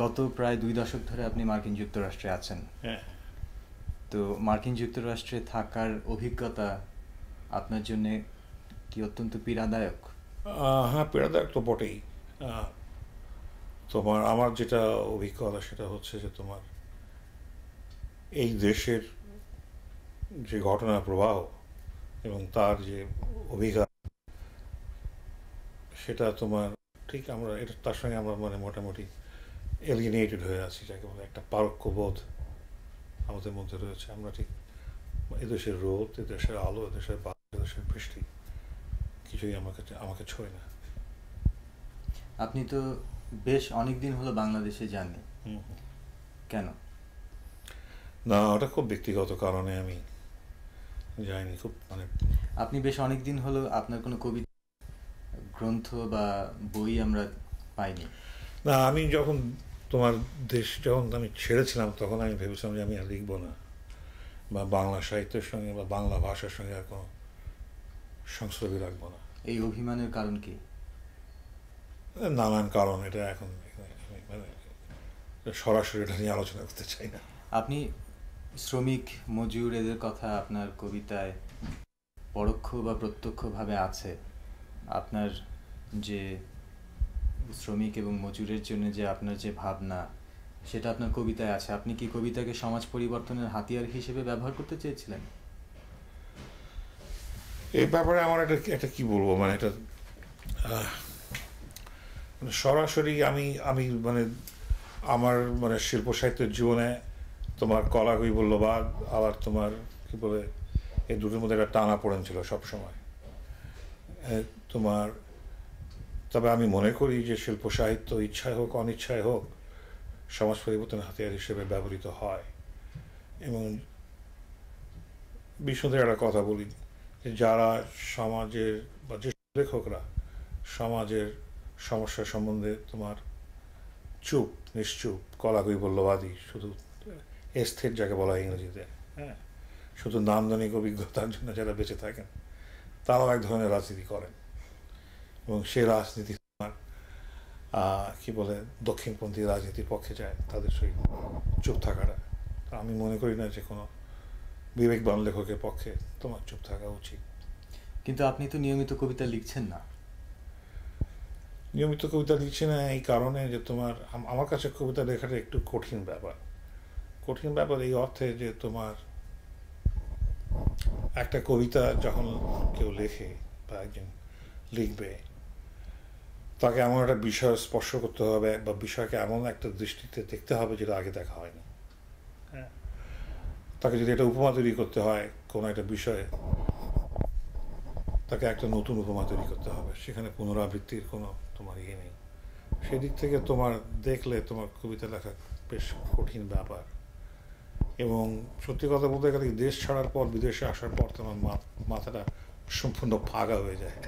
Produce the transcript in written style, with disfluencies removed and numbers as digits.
গত প্রায় 2 দশক ধরে আপনি মার্কিন যুক্তরাষ্ট্রে আছেন। হ্যাঁ। তো মার্কিন যুক্তরাষ্ট্রে থাকার অভিজ্ঞতা আপনার জন্যে কি অত্যন্ত পীড়াদায়ক? হ্যাঁ, পীড়াদায়ক তো বটেই। আহ, তোমার আমার যেটা অভিজ্ঞতা সেটা হচ্ছে যে তোমার এই দেশের যে ঘটনা প্রবাহ এবং তার যে অভিঘাত, সেটা তোমার ঠিক আমরা এটা তার সঙ্গে আমরা মানে মোটামুটি এলিয়েনেটেড হয়ে আছি, যাকে বলে একটা পারক্যবোধ আমাদের মধ্যে রয়েছে। আমরা ঠিক এদেশের রোদ, এদেশের আলো, এদেশের বাতাস, এদেশের বৃষ্টি কিছুই আমাকে আমাকে ছোঁয় না। আপনি তো বেশ অনেক দিন হলো বাংলাদেশে যাননি, হুম। কেন? না, ওটা খুব ব্যক্তিগত কারণে আমি যাইনি। খুব মানে আপনি বেশ অনেক দিন হলো আপনার কোনো কবিতা, গ্রন্থ বা বই আমরা পাইনি। না, আমি যখন তোমার দেশ যখন আমি ছেড়েছিলাম তখন আমি ভেবেছিলাম যে আমি আর লিখবো না, বা বাংলা সাহিত্যের সঙ্গে বা বাংলা ভাষার সঙ্গে আর কোনো সংস্রবই রাখবো না। এই অভিমানের কারণ কি? নানান কারণ, এটা এখন আমি মানে সরাসরি এটা নিয়ে আলোচনা করতে চাই না। আপনি শ্রমিক, মজুর এদের কথা আপনার কবিতায় পরোক্ষ বা প্রত্যক্ষভাবে আছে। আপনার যে শ্রমিক এবং মজুরের জন্য যে আপনার যে ভাবনা, সেটা আপনার কবিতায় আছে। আপনি কি কবিতাকে সমাজ পরিবর্তনের হাতিয়ার হিসেবে ব্যবহার করতে চেয়েছিলেন? এই ব্যাপারে আমার একটা একটা কি বলবো, মানে এটা আহ, মানে সরাসরি আমি আমি মানে আমার মানে শিল্প সাহিত্যের জীবনে তোমার কলা কৈবল্যবাদ আবার তোমার কি বলে এই দুটোর মধ্যে একটা টানা পড়েন ছিল সবসময়। তোমার তবে আমি মনে করি যে শিল্প সাহিত্য ইচ্ছায় হোক অনিচ্ছায় হোক সমাজ পরিবর্তনের হাতিয়ার হিসেবে ব্যবহৃত হয়। এবং বিষ্ণুদের একটা কথা বলি যে যারা সমাজের বা যে লেখকরা সমাজের সমস্যা সম্বন্ধে তোমার চুপ, নিশ্চুপ, কলা কৈবল্যবাদী, শুধু এস্থেট যাকে বলা হয় ইংরেজিতে, হ্যাঁ, শুধু নান্দনিক অভিজ্ঞতার জন্য যারা বেঁচে থাকেন, তারাও এক ধরনের রাজনীতি করেন। এবং সে রাজনীতি কি বলে দক্ষিণপন্থী রাজনীতির পক্ষে যায় তাদের সেই চুপ থাকাটা। আমি মনে করি না যে কোনো বিবেকবান লেখকের পক্ষে তোমার চুপ থাকা উচিত। কিন্তু আপনি তো নিয়মিত কবিতা লিখছেন না। নিয়মিত কবিতা লিখছি না এই কারণে যে তোমার আমার কাছে কবিতা লেখাটা একটু কঠিন ব্যাপার। কঠিন ব্যাপার এই অর্থে যে তোমার একটা কবিতা যখন কেউ লেখে বা একজন লিখবে, তাকে এমন একটা বিষয় স্পর্শ করতে হবে বা বিষয়কে এমন একটা দৃষ্টিতে দেখতে হবে যেটা আগে দেখা হয়নি। হ্যাঁ, তাকে যদি একটা উপমা তৈরি করতে হয় কোনো একটা বিষয়ে, তাকে একটা নতুন উপমা তৈরি করতে হবে, সেখানে পুনরাবৃত্তির কোনো তোমার ইয়ে নেই। সেদিক থেকে তোমার দেখলে তোমার কবিতা লেখা বেশ কঠিন ব্যাপার। এবং সত্যি কথা বলতে গেলে দেশ ছাড়ার পর, বিদেশে আসার পর তোমার মাথাটা সম্পূর্ণ ফাঁকা হয়ে যায়।